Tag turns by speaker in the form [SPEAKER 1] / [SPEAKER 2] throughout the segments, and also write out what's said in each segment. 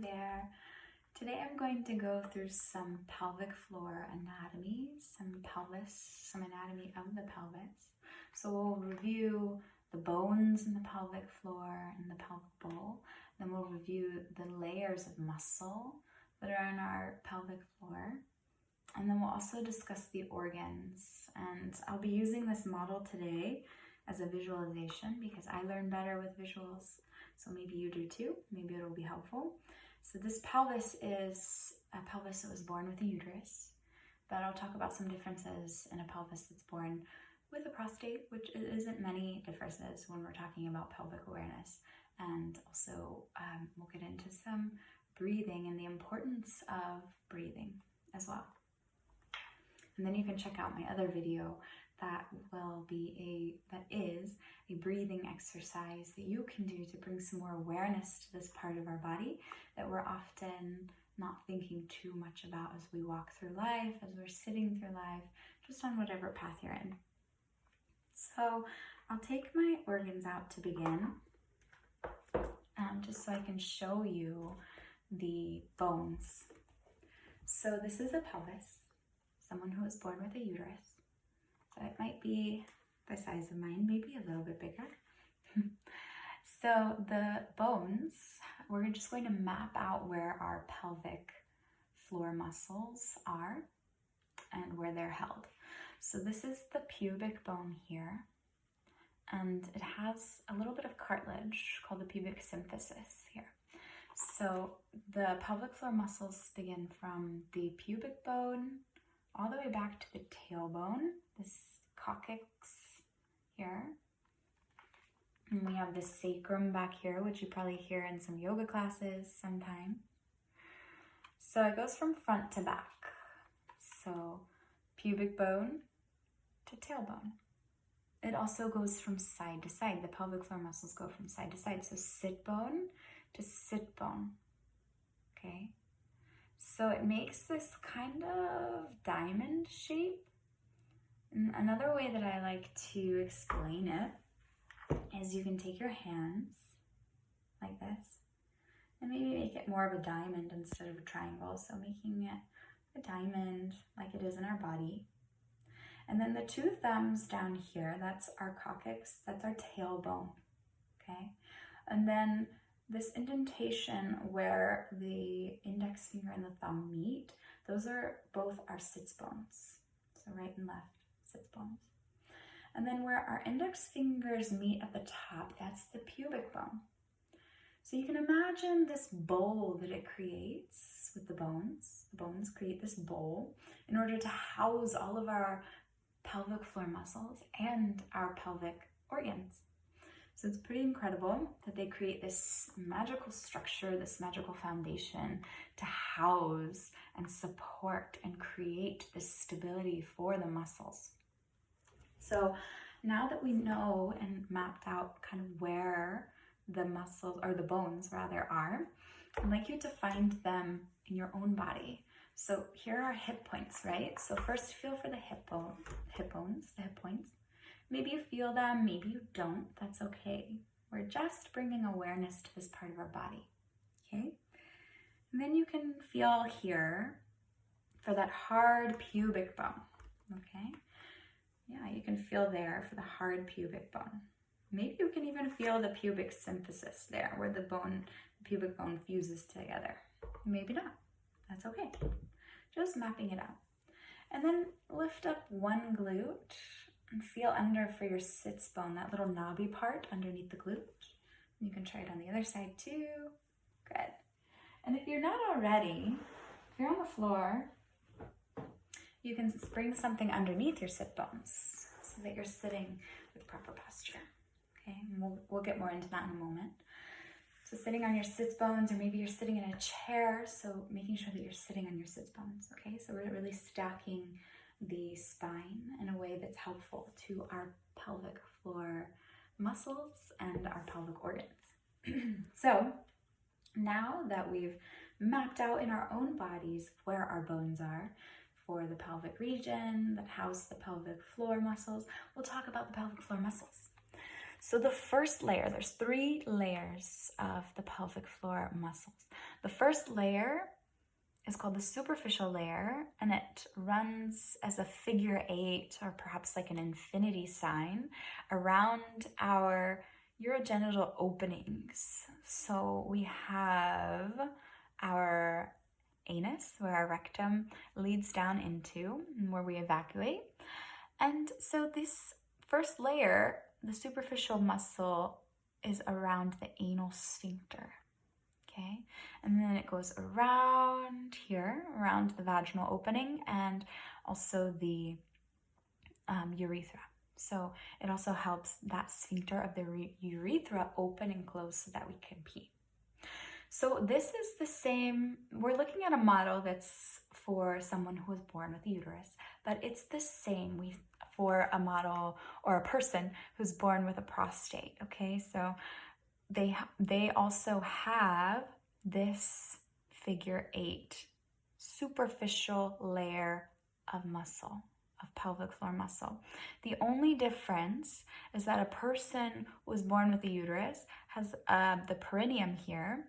[SPEAKER 1] there. Today I'm going to go through some pelvic floor anatomy, some anatomy of the pelvis. So we'll review the bones in the pelvic floor and the pelvic bowl. Then we'll review the layers of muscle that are in our pelvic floor. And then we'll also discuss the organs. And I'll be using this model today as a visualization because I learn better with visuals. So maybe you do too. Maybe it'll be helpful. So this pelvis is a pelvis that was born with a uterus, but I'll talk about some differences in a pelvis that's born with a prostate, which isn't many differences when we're talking about pelvic awareness. And also we'll get into some breathing and the importance of breathing as well. And then you can check out my other video that is a breathing exercise that you can do to bring some more awareness to this part of our body that we're often not thinking too much about as we walk through life, as we're sitting through life, just on whatever path you're in. So I'll take my organs out to begin, just so I can show you the bones. So this is a pelvis, someone who was born with a uterus. So it might be the size of mine, maybe a little bit bigger. So the bones, we're just going to map out where our pelvic floor muscles are and where they're held. So this is the pubic bone here, and it has a little bit of cartilage called the pubic symphysis here. So the pelvic floor muscles begin from the pubic bone all the way back to the tailbone, this coccyx here. And we have the sacrum back here, which you probably hear in some yoga classes sometime. So it goes from front to back. So pubic bone to tailbone. It also goes from side to side. The pelvic floor muscles go from side to side. So sit bone to sit bone. Okay. So it makes this kind of diamond shape. And another way that I like to explain it is you can take your hands like this and maybe make it more of a diamond instead of a triangle. So making it a diamond like it is in our body. And then the two thumbs down here, that's our coccyx, that's our tailbone, okay? And then this indentation where the index finger and the thumb meet, those are both our sits bones. So right and left sits bones. And then where our index fingers meet at the top, that's the pubic bone. So you can imagine this bowl that it creates with the bones. The bones create this bowl in order to house all of our pelvic floor muscles and our pelvic organs. So it's pretty incredible that they create this magical structure, this magical foundation to house and support and create this stability for the muscles. So now that we know and mapped out kind of where the muscles, or the bones rather, are, I'd like you to find them in your own body. So here are hip points, right? So first feel for the hip points. Maybe you feel them, maybe you don't, that's okay. We're just bringing awareness to this part of our body, okay? And then you can feel here for that hard pubic bone, okay? Yeah, you can feel there for the hard pubic bone. Maybe you can even feel the pubic symphysis there, where the pubic bone fuses together. Maybe not, that's okay. Just mapping it out. And then lift up one glute and feel under for your sits bone, that little knobby part underneath the glute. You can try it on the other side too. Good. And if you're not already, if you're on the floor, you can bring something underneath your sit bones so that you're sitting with proper posture. Okay, and we'll get more into that in a moment. So sitting on your sits bones, or maybe you're sitting in a chair, so making sure that you're sitting on your sits bones, okay? So we're really stacking the spine in a way that's helpful to our pelvic floor muscles and our pelvic organs. So now that we've mapped out in our own bodies where our bones are for the pelvic region that house the pelvic floor muscles, we'll talk about the pelvic floor muscles. So the first layer, there's 3 layers of the pelvic floor muscles. The first layer is called the superficial layer, and it runs as a figure 8 or perhaps like an infinity sign around our urogenital openings. So we have our anus, where our rectum leads down into, and where we evacuate. And so this first layer, the superficial muscle, is around the anal sphincter. Okay, and then it goes around here, around the vaginal opening, and also the urethra. So it also helps that sphincter of the urethra open and close so that we can pee. So this is the same, we're looking at a model that's for someone who was born with a uterus, but it's the same for a model or a person who's born with a prostate, okay? So they also have this figure 8 superficial layer of muscle, of pelvic floor muscle. The only difference is that a person who was born with a uterus has the perineum here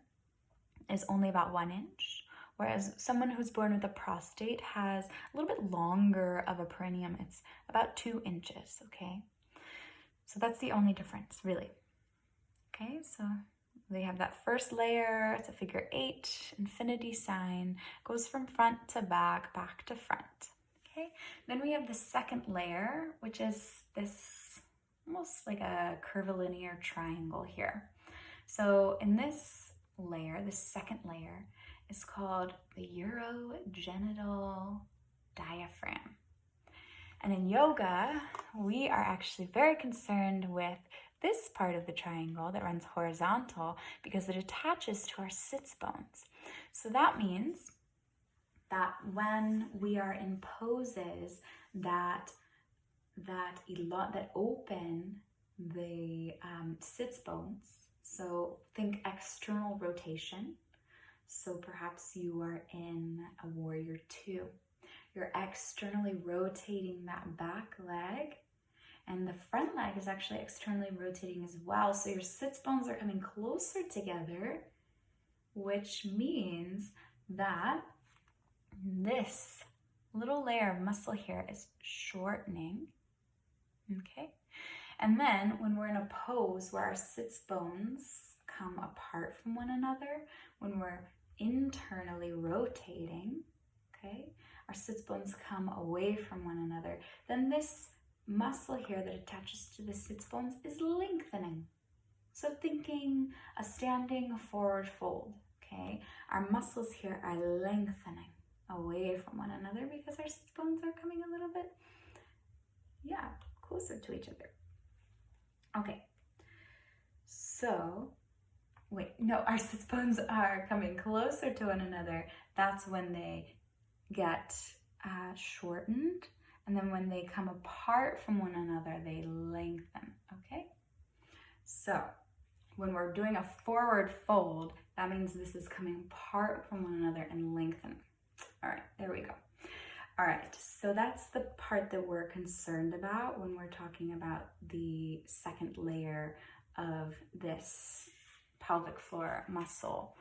[SPEAKER 1] is only about 1 inch, whereas someone who's born with a prostate has a little bit longer of a perineum. It's about 2 inches, okay? So that's the only difference, really. Okay, so they have that first layer, it's a figure 8, infinity sign, goes from front to back, back to front. Okay, then we have the second layer, which is this almost like a curvilinear triangle here. So in this layer, the second layer, is called the urogenital diaphragm. And in yoga, we are actually very concerned with this part of the triangle that runs horizontal because it attaches to our sits bones. So that means that when we are in poses that open the sits bones, so think external rotation. So perhaps you are in a warrior 2. You're externally rotating that back leg, and the front leg is actually externally rotating as well. So your sits bones are coming closer together, which means that this little layer of muscle here is shortening, okay? And then when we're in a pose where our sits bones come apart from one another, when we're internally rotating, okay, our sits bones come away from one another, then this muscle here that attaches to the sits bones is lengthening. So thinking a standing forward fold, okay, our muscles here are lengthening away from one another because our sits bones are coming a little bit, closer to each other. Okay, so, our sits bones are coming closer to one another. That's when they get shortened, and then when they come apart from one another, they lengthen, okay? So, when we're doing a forward fold, that means this is coming apart from one another and lengthen. All right, there we go. All right, so that's the part that we're concerned about when we're talking about the second layer of this pelvic floor muscle.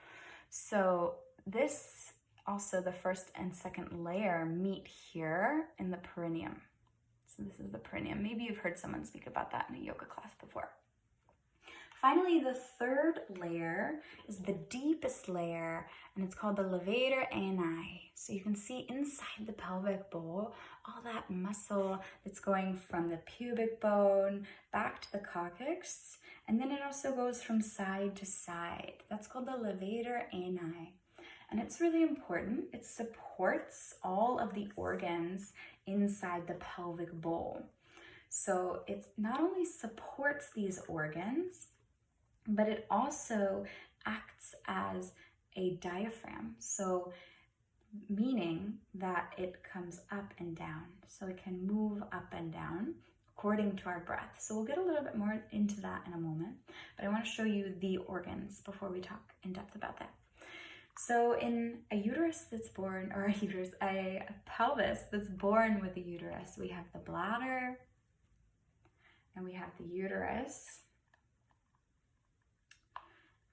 [SPEAKER 1] So this also, the first and second layer meet here in the perineum. So this is the perineum. Maybe you've heard someone speak about that in a yoga class before. Finally, the third layer is the deepest layer, and it's called the Levator Ani. So you can see inside the pelvic bowl, all that muscle that's going from the pubic bone back to the coccyx, and then it also goes from side to side. That's called the Levator Ani. And it's really important. It supports all of the organs inside the pelvic bowl. So it not only supports these organs, but it also acts as a diaphragm. So meaning that it comes up and down. So it can move up and down according to our breath. So we'll get a little bit more into that in a moment, but I want to show you the organs before we talk in depth about that. So in a uterus that's born, or a pelvis that's born with a uterus, we have the bladder and we have the uterus.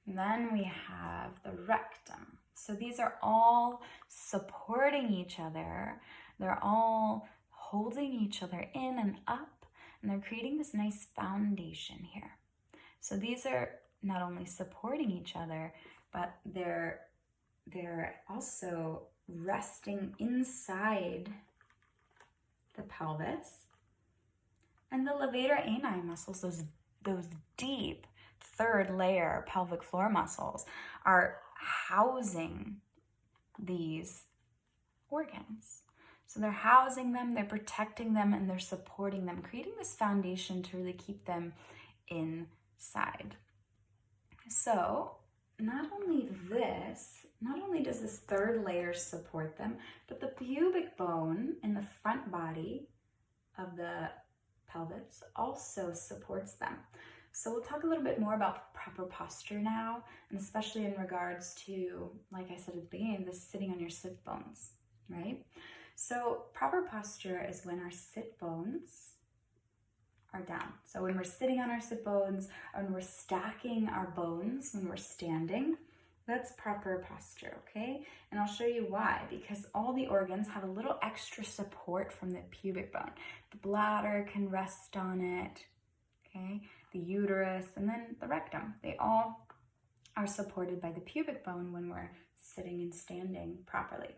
[SPEAKER 1] And then we have the rectum. So these are all supporting each other. They're all holding each other in and up, and they're creating this nice foundation here. So these are not only supporting each other, but they're also resting inside the pelvis. And the levator ani muscles, those deep third layer pelvic floor muscles, are housing these organs. So they're housing them, they're protecting them, and they're supporting them, creating this foundation to really keep them inside. So not only does this third layer support them, but the pubic bone in the front body of the pelvis also supports them. So we'll talk a little bit more about proper posture now, and especially in regards to, like I said at the beginning, this sitting on your sit bones, right? So proper posture is when our sit bones are down. So when we're sitting on our sit bones, or when we're stacking our bones, when we're standing, that's proper posture, okay? And I'll show you why, because all the organs have a little extra support from the pubic bone. The bladder can rest on it, okay? The uterus, and then the rectum. They all are supported by the pubic bone when we're sitting and standing properly.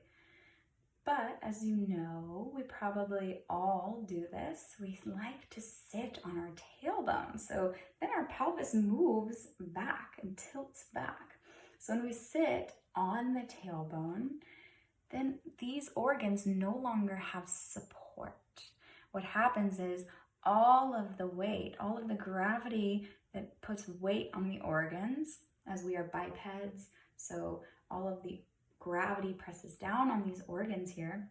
[SPEAKER 1] But as you know, we probably all do this. We like to sit on our tailbone. So then our pelvis moves back and tilts back. So when we sit on the tailbone, then these organs no longer have support. What happens is all of the weight, all of the gravity that puts weight on the organs, as we are bipeds, so all of the gravity presses down on these organs here,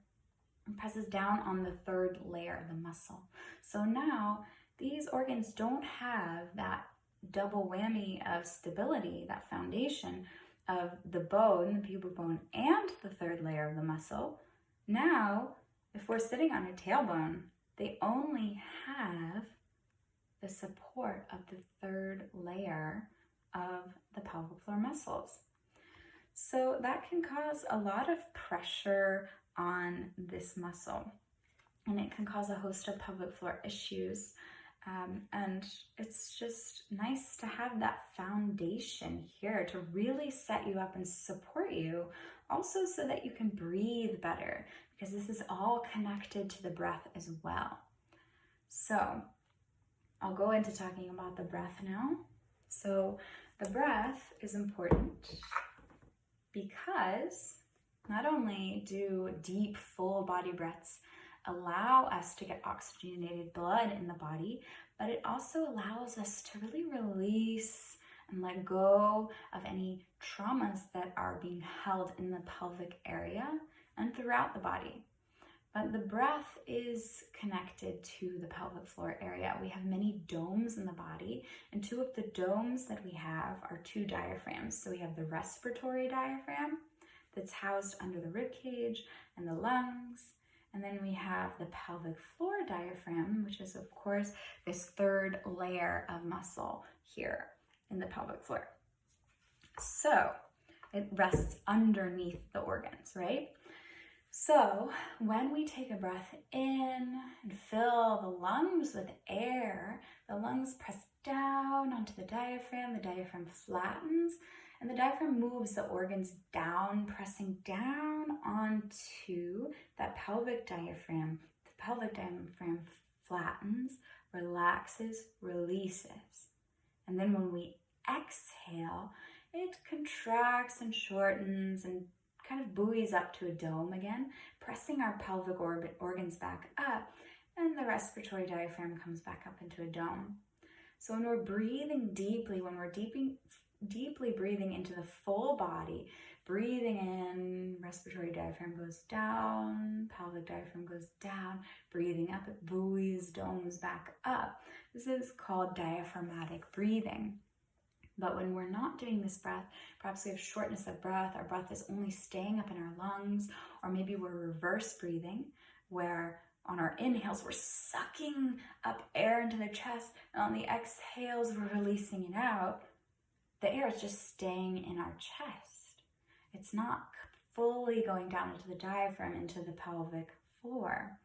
[SPEAKER 1] and presses down on the third layer of the muscle. So now these organs don't have that double whammy of stability, that foundation of the bone, the pubic bone, and the third layer of the muscle. Now, if we're sitting on a tailbone, they only have the support of the third layer of the pelvic floor muscles. So that can cause a lot of pressure on this muscle, and it can cause a host of pelvic floor issues. And it's just nice to have that foundation here to really set you up and support you, also so that you can breathe better, because this is all connected to the breath as well. So I'll go into talking about the breath now. So the breath is important because not only do deep, full body breaths allow us to get oxygenated blood in the body, but it also allows us to really release and let go of any traumas that are being held in the pelvic area and throughout the body. But the breath is connected to the pelvic floor area. We have many domes in the body, and two of the domes that we have are two diaphragms. So we have the respiratory diaphragm that's housed under the rib cage and the lungs. And then we have the pelvic floor diaphragm, which is, of course, this third layer of muscle here in the pelvic floor. So it rests underneath the organs, right? So when we take a breath in and fill the lungs with air, the lungs press down onto the diaphragm flattens, and the diaphragm moves the organs down, pressing down onto that pelvic diaphragm. The pelvic diaphragm flattens, relaxes, releases. And then when we exhale, it contracts and shortens and kind of buoys up to a dome again, pressing our pelvic organs back up, and the respiratory diaphragm comes back up into a dome. So when we're breathing deeply, when we're deeply breathing into the full body, breathing in, respiratory diaphragm goes down, pelvic diaphragm goes down, breathing up, it buoys, domes back up. This is called diaphragmatic breathing. But when we're not doing this breath, perhaps we have shortness of breath, our breath is only staying up in our lungs, or maybe we're reverse breathing, where on our inhales, we're sucking up air into the chest, and on the exhales, we're releasing it out. the air is just staying in our chest. It's not fully going down into the diaphragm, into the pelvic floor,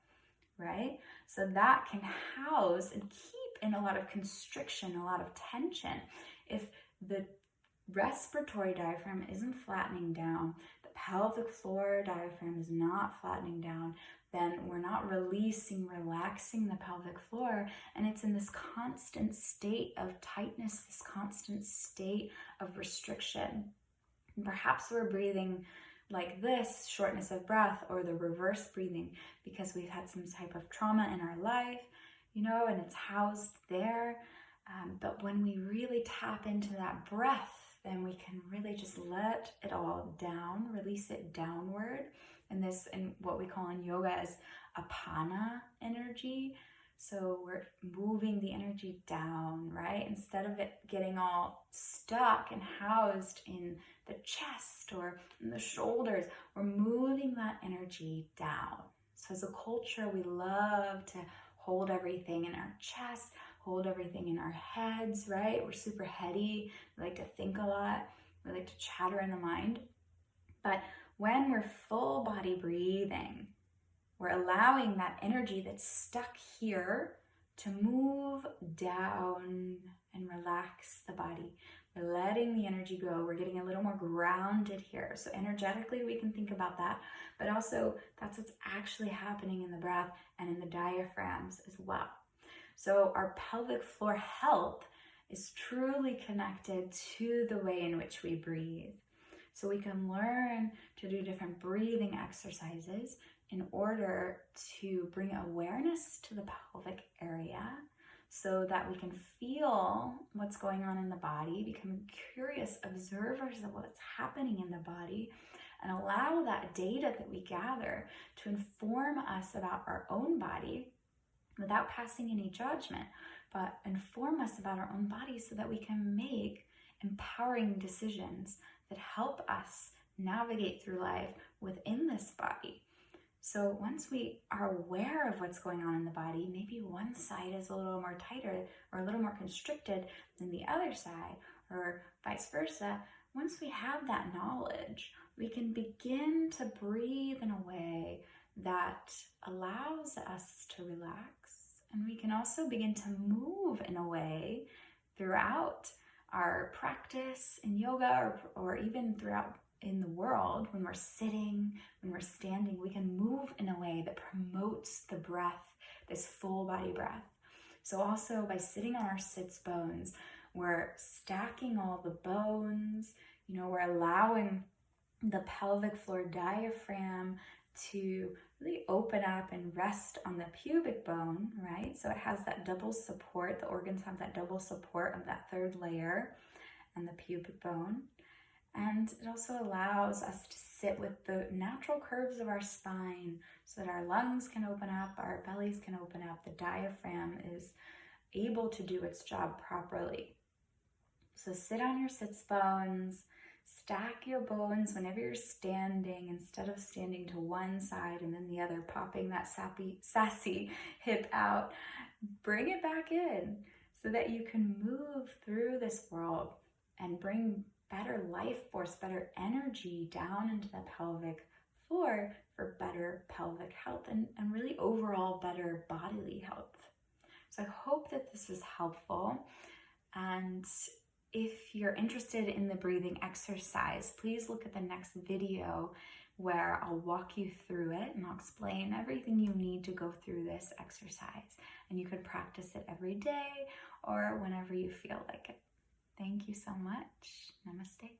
[SPEAKER 1] right? So that can house and keep in a lot of constriction, a lot of tension. If the respiratory diaphragm isn't flattening down, the pelvic floor diaphragm is not flattening down, then we're not releasing, relaxing the pelvic floor, and it's in this constant state of tightness, this constant state of restriction. And perhaps we're breathing like this, shortness of breath, or the reverse breathing, because we've had some type of trauma in our life, and it's housed there. But when we really tap into that breath, then we can really just let it all down, release it downward. And this, in what we call in yoga, is apana energy. So we're moving the energy down, right? Instead of it getting all stuck and housed in the chest or in the shoulders, we're moving that energy down. So as a culture, we love to hold everything in our chest, hold everything in our heads, right? We're super heady. We like to think a lot. We like to chatter in the mind. But when we're full body breathing, we're allowing that energy that's stuck here to move down and relax the body. We're letting the energy go. We're getting a little more grounded here. So energetically, we can think about that, but also that's what's actually happening in the breath and in the diaphragms as well. So our pelvic floor health is truly connected to the way in which we breathe. So we can learn to do different breathing exercises in order to bring awareness to the pelvic area so that we can feel what's going on in the body, become curious observers of what's happening in the body, and allow that data that we gather to inform us about our own body without passing any judgment, but inform us about our own body so that we can make empowering decisions that help us navigate through life within this body. So once we are aware of what's going on in the body, maybe one side is a little more tighter or a little more constricted than the other side, or vice versa. Once we have that knowledge, we can begin to breathe in a way that allows us to relax. And we can also begin to move in a way throughout our practice in yoga or even throughout in the world. When we're sitting, when we're standing, we can move in a way that promotes the breath, this full body breath. So also by sitting on our sits bones, we're stacking all the bones, we're allowing the pelvic floor diaphragm to really open up and rest on the pubic bone, right? So it has that double support. The organs have that double support of that third layer and the pubic bone. And it also allows us to sit with the natural curves of our spine so that our lungs can open up, our bellies can open up, the diaphragm is able to do its job properly. So sit on your sits bones, stack your bones whenever you're standing, instead of standing to one side and then the other, popping that sassy hip out. Bring it back in so that you can move through this world and bring better life force, better energy down into the pelvic floor for better pelvic health and really overall better bodily health. So I hope that this was helpful. And if you're interested in the breathing exercise, please look at the next video where I'll walk you through it and I'll explain everything you need to go through this exercise. And you could practice it every day or whenever you feel like it. Thank you so much. Namaste.